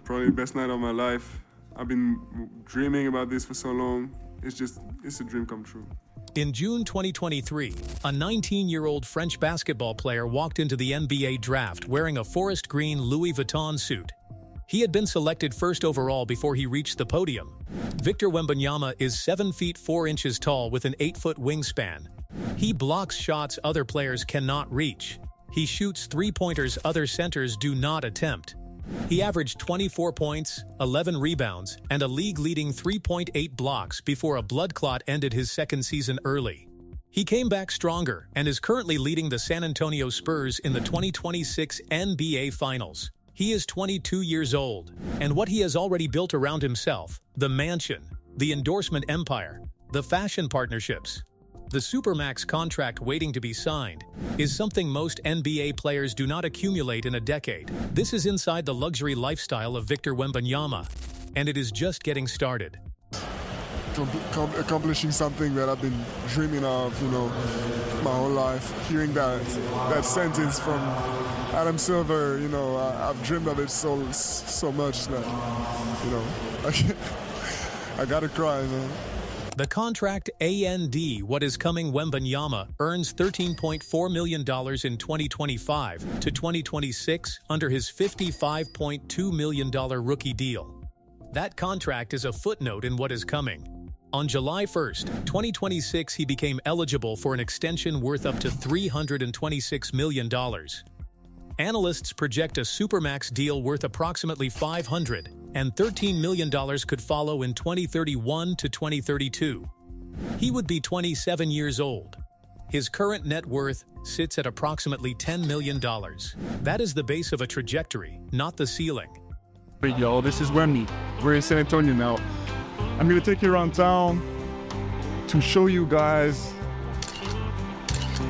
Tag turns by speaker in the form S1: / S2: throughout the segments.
S1: Probably the best night of my life. I've been dreaming about this for so long. It's a dream come true.
S2: In June 2023, a 19-year-old French basketball player walked into the NBA draft wearing a forest green Louis Vuitton suit. He had been selected first overall before he reached the podium. Victor Wembanyama is 7 feet 4 inches tall with an 8-foot wingspan. He blocks shots other players cannot reach. He shoots three-pointers other centers do not attempt. He averaged 24 points, 11 rebounds, and a league-leading 3.8 blocks before a blood clot ended his second season early. He came back stronger and is currently leading the San Antonio Spurs in the 2026 NBA Finals. He is 22 years old, and what he has already built around himself, the mansion, the endorsement empire, the fashion partnerships, the Supermax contract waiting to be signed, is something most NBA players do not accumulate in a decade. This is inside the luxury lifestyle of Victor Wembanyama, and it is just getting started.
S3: Accomplishing something that I've been dreaming of, my whole life. Hearing that sentence from Adam Silver, I've dreamed of it so much that, I gotta cry, man.
S2: The contract A&D What Is Coming Wembanyama earns $13.4 million in 2025 to 2026 under his $55.2 million rookie deal. That contract is a footnote in what is coming. On July 1st, 2026, he became eligible for an extension worth up to $326 million. Analysts project a Supermax deal worth approximately $513 million could follow in 2031 to 2032. He would be 27 years old. His current net worth sits at approximately $10 million. That is the base of a trajectory, not the ceiling.
S3: Hey y'all, this is Wemby. We're in San Antonio now. I'm gonna take you around town to show you guys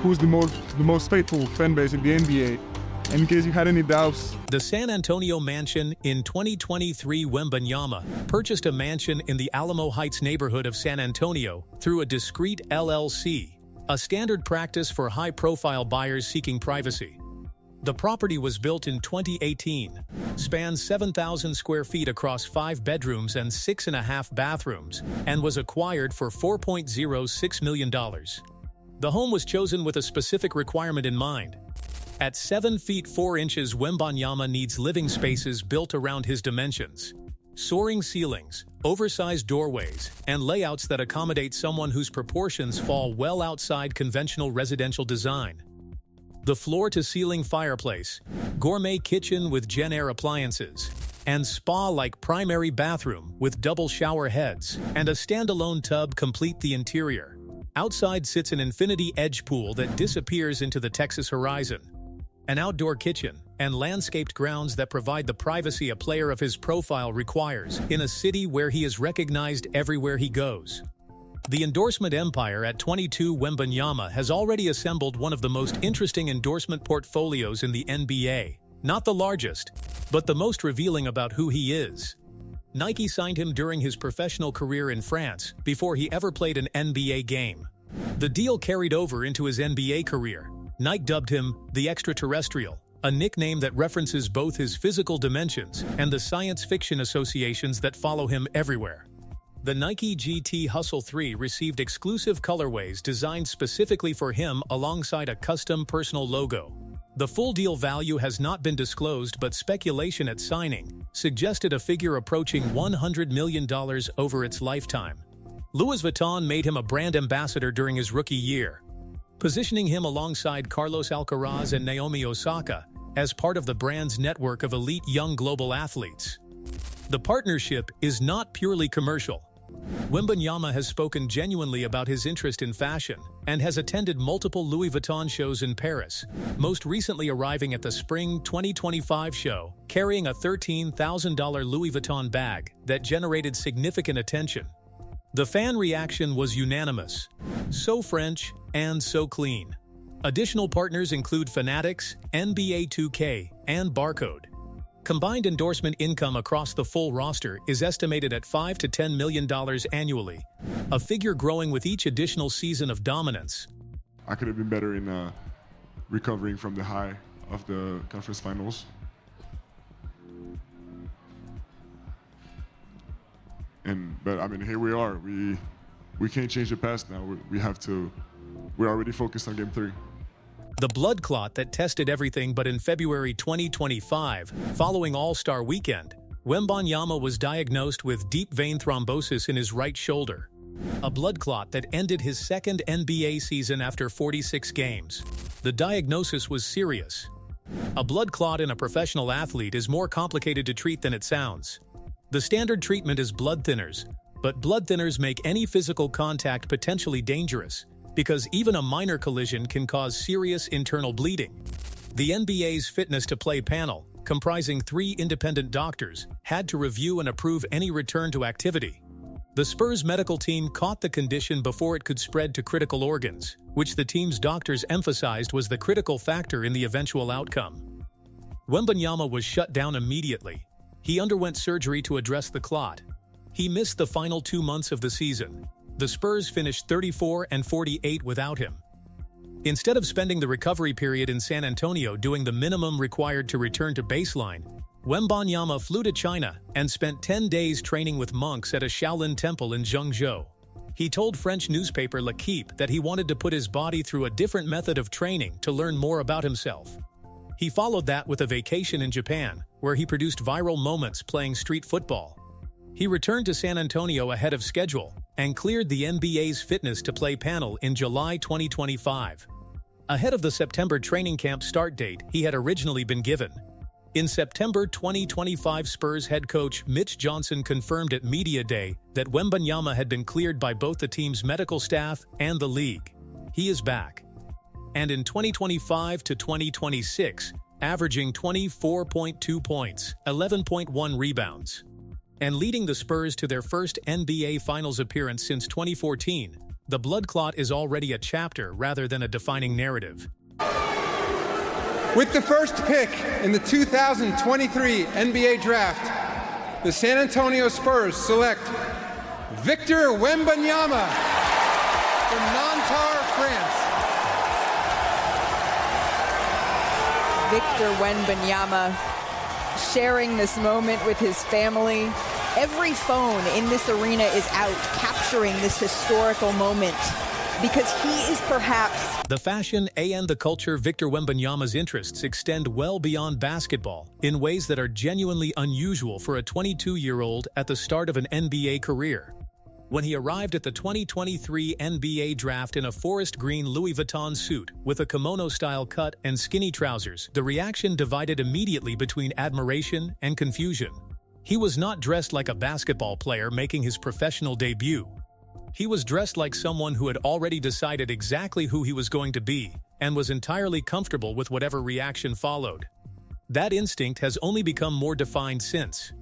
S3: who's the most faithful fan base in the NBA. In case you had any doubts.
S2: The San Antonio mansion in 2023. Wembanyama purchased a mansion in the Alamo Heights neighborhood of San Antonio through a discreet LLC, a standard practice for high-profile buyers seeking privacy. The property was built in 2018, spans 7,000 square feet across 5 bedrooms and 6.5 bathrooms, and was acquired for $4.06 million. The home was chosen with a specific requirement in mind. At 7 feet 4 inches, Wembanyama needs living spaces built around his dimensions. Soaring ceilings, oversized doorways, and layouts that accommodate someone whose proportions fall well outside conventional residential design. The floor-to-ceiling fireplace, gourmet kitchen with Gen Air appliances, and spa-like primary bathroom with double shower heads and a standalone tub complete the interior. Outside sits an infinity edge pool that disappears into the Texas horizon. An outdoor kitchen, and landscaped grounds that provide the privacy a player of his profile requires in a city where he is recognized everywhere he goes. The endorsement empire at 22. Wembanyama has already assembled one of the most interesting endorsement portfolios in the NBA. Not the largest, but the most revealing about who he is. Nike signed him during his professional career in France before he ever played an NBA game. The deal carried over into his NBA career. Nike dubbed him the Extraterrestrial, a nickname that references both his physical dimensions and the science fiction associations that follow him everywhere. The Nike GT Hustle 3 received exclusive colorways designed specifically for him alongside a custom personal logo. The full deal value has not been disclosed, but speculation at signing suggested a figure approaching $100 million over its lifetime. Louis Vuitton made him a brand ambassador during his rookie year, positioning him alongside Carlos Alcaraz and Naomi Osaka as part of the brand's network of elite young global athletes. The partnership is not purely commercial. Wembanyama has spoken genuinely about his interest in fashion and has attended multiple Louis Vuitton shows in Paris, most recently arriving at the Spring 2025 show, carrying a $13,000 Louis Vuitton bag that generated significant attention. The fan reaction was unanimous. So French and so clean. Additional partners include Fanatics, NBA 2K, and Barcode. Combined endorsement income across the full roster is estimated at $5 to $10 million annually, a figure growing with each additional season of dominance.
S3: I could have been better in recovering from the high of the conference finals.
S4: But I mean, here we are. We can't change the past now. We're already focused on Game 3.
S2: The blood clot that tested everything but in February 2025, following All-Star Weekend, Wembanyama was diagnosed with deep vein thrombosis in his right shoulder, a blood clot that ended his second NBA season after 46 games. The diagnosis was serious. A blood clot in a professional athlete is more complicated to treat than it sounds. The standard treatment is blood thinners, but blood thinners make any physical contact potentially dangerous, because even a minor collision can cause serious internal bleeding. The NBA's Fitness to Play panel, comprising 3 independent doctors, had to review and approve any return to activity. The Spurs medical team caught the condition before it could spread to critical organs, which the team's doctors emphasized was the critical factor in the eventual outcome. Wembanyama was shut down immediately. He underwent surgery to address the clot. He missed the final 2 months of the season. The Spurs finished 34-48 without him. Instead of spending the recovery period in San Antonio doing the minimum required to return to baseline, Wembanyama flew to China and spent 10 days training with monks at a Shaolin temple in Zhengzhou. He told French newspaper L'Équipe that he wanted to put his body through a different method of training to learn more about himself. He followed that with a vacation in Japan, where he produced viral moments playing street football. He returned to San Antonio ahead of schedule and cleared the NBA's Fitness to Play panel in July 2025. Ahead of the September training camp start date he had originally been given. In September 2025, Spurs head coach Mitch Johnson confirmed at Media Day that Wembanyama had been cleared by both the team's medical staff and the league. He is back. And in 2025 to 2026, averaging 24.2 points, 11.1 rebounds, and leading the Spurs to their first NBA Finals appearance since 2014, the blood clot is already a chapter rather than a defining narrative.
S5: With the first pick in the 2023 NBA Draft, the San Antonio Spurs select Victor Wembanyama from Nanterre, France.
S6: Victor Wembanyama sharing this moment with his family. Every phone in this arena is out capturing this historical moment because he is perhaps...
S2: The fashion and the culture Victor Wembanyama's interests extend well beyond basketball in ways that are genuinely unusual for a 22-year-old at the start of an NBA career. When he arrived at the 2023 NBA Draft in a forest green Louis Vuitton suit with a kimono-style cut and skinny trousers, the reaction divided immediately between admiration and confusion. He was not dressed like a basketball player making his professional debut. He was dressed like someone who had already decided exactly who he was going to be and was entirely comfortable with whatever reaction followed. That instinct has only become more defined since.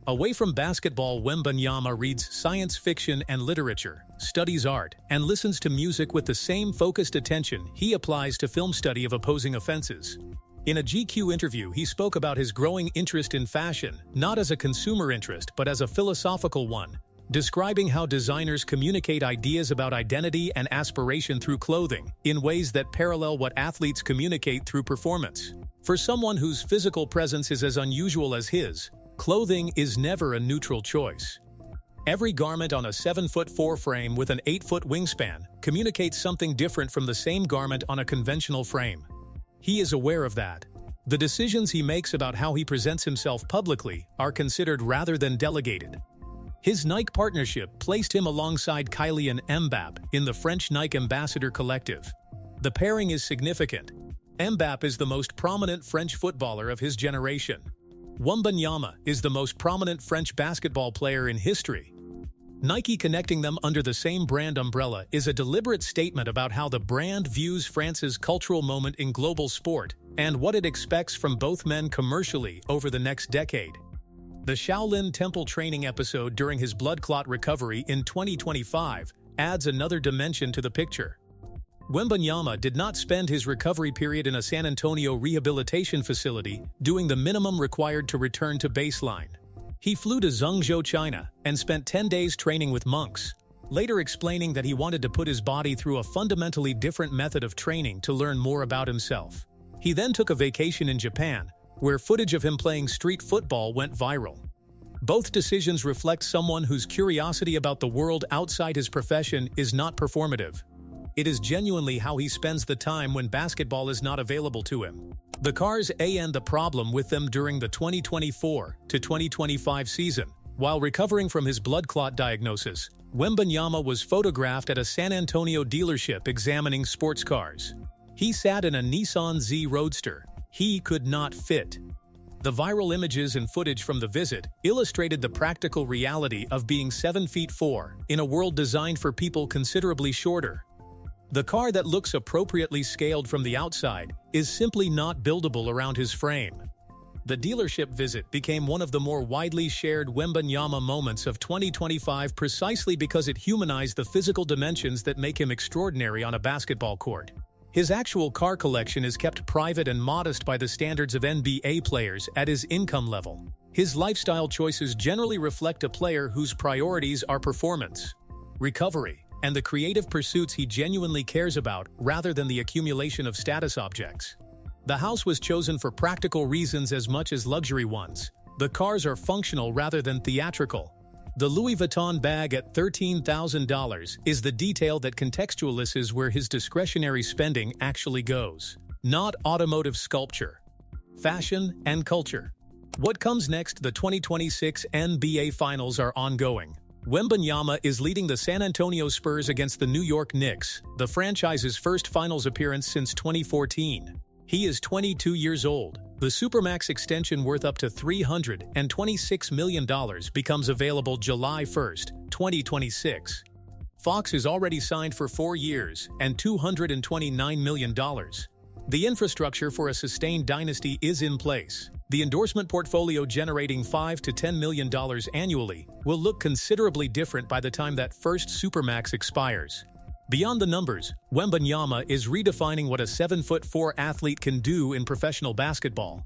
S2: Away from basketball, Wembanyama reads science fiction and literature, studies art, and listens to music with the same focused attention he applies to film study of opposing offenses. In a GQ interview, he spoke about his growing interest in fashion, not as a consumer interest but as a philosophical one, describing how designers communicate ideas about identity and aspiration through clothing in ways that parallel what athletes communicate through performance. For someone whose physical presence is as unusual as his, clothing is never a neutral choice. Every garment on a 7'4" frame with an 8-foot wingspan communicates something different from the same garment on a conventional frame. He is aware of that. The decisions he makes about how he presents himself publicly are considered rather than delegated. His Nike partnership placed him alongside Kylian Mbappé in the French Nike Ambassador Collective. The pairing is significant. Mbappé is the most prominent French footballer of his generation. Wembanyama is the most prominent French basketball player in history. Nike connecting them under the same brand umbrella is a deliberate statement about how the brand views France's cultural moment in global sport and what it expects from both men commercially over the next decade. The Shaolin Temple training episode during his blood clot recovery in 2025 adds another dimension to the picture. Wembanyama did not spend his recovery period in a San Antonio rehabilitation facility doing the minimum required to return to baseline. He flew to Zhengzhou, China, and spent 10 days training with monks, later explaining that he wanted to put his body through a fundamentally different method of training to learn more about himself. He then took a vacation in Japan, where footage of him playing street football went viral. Both decisions reflect someone whose curiosity about the world outside his profession is not performative. It is genuinely how he spends the time when basketball is not available to him. The Cars and the problem with them during the 2024 to 2025 season. While recovering from his blood clot diagnosis, Wembanyama was photographed at a San Antonio dealership examining sports cars. He sat in a Nissan Z Roadster. He could not fit. The viral images and footage from the visit illustrated the practical reality of being 7'4" in a world designed for people considerably shorter. The car that looks appropriately scaled from the outside is simply not buildable around his frame. The dealership visit became one of the more widely shared Wembanyama moments of 2025 precisely because it humanized the physical dimensions that make him extraordinary on a basketball court. His actual car collection is kept private and modest by the standards of NBA players at his income level. His lifestyle choices generally reflect a player whose priorities are performance, recovery, and the creative pursuits he genuinely cares about rather than the accumulation of status objects. The house was chosen for practical reasons as much as luxury ones. The cars are functional rather than theatrical. The Louis Vuitton bag at $13,000 is the detail that contextualizes where his discretionary spending actually goes, not automotive sculpture. Fashion and culture. What comes next? The 2026 NBA Finals are ongoing. Wembanyama is leading the San Antonio Spurs against the New York Knicks, the franchise's first finals appearance since 2014. He is 22 years old. The Supermax extension worth up to $326 million becomes available July 1, 2026. Fox is already signed for 4 years and $229 million. The infrastructure for a sustained dynasty is in place. The endorsement portfolio generating $5 to $10 million annually will look considerably different by the time that first Supermax expires. Beyond the numbers, Wembanyama is redefining what a 7'4" athlete can do in professional basketball.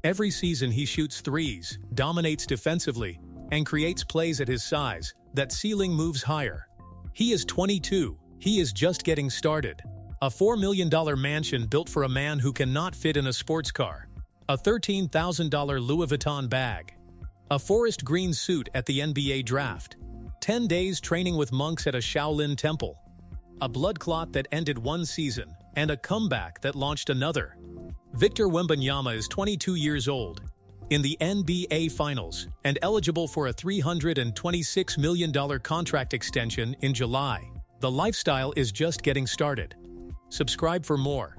S2: Every season he shoots threes, dominates defensively, and creates plays at his size. That ceiling moves higher. He is 22. He is just getting started. A $4 million mansion built for a man who cannot fit in a sports car. A $13,000 Louis Vuitton bag. A forest green suit at the NBA draft. 10 days training with monks at a Shaolin temple. A blood clot that ended one season, and a comeback that launched another. Victor Wembanyama is 22 years old, in the NBA Finals, and eligible for a $326 million contract extension in July. The lifestyle is just getting started. Subscribe for more.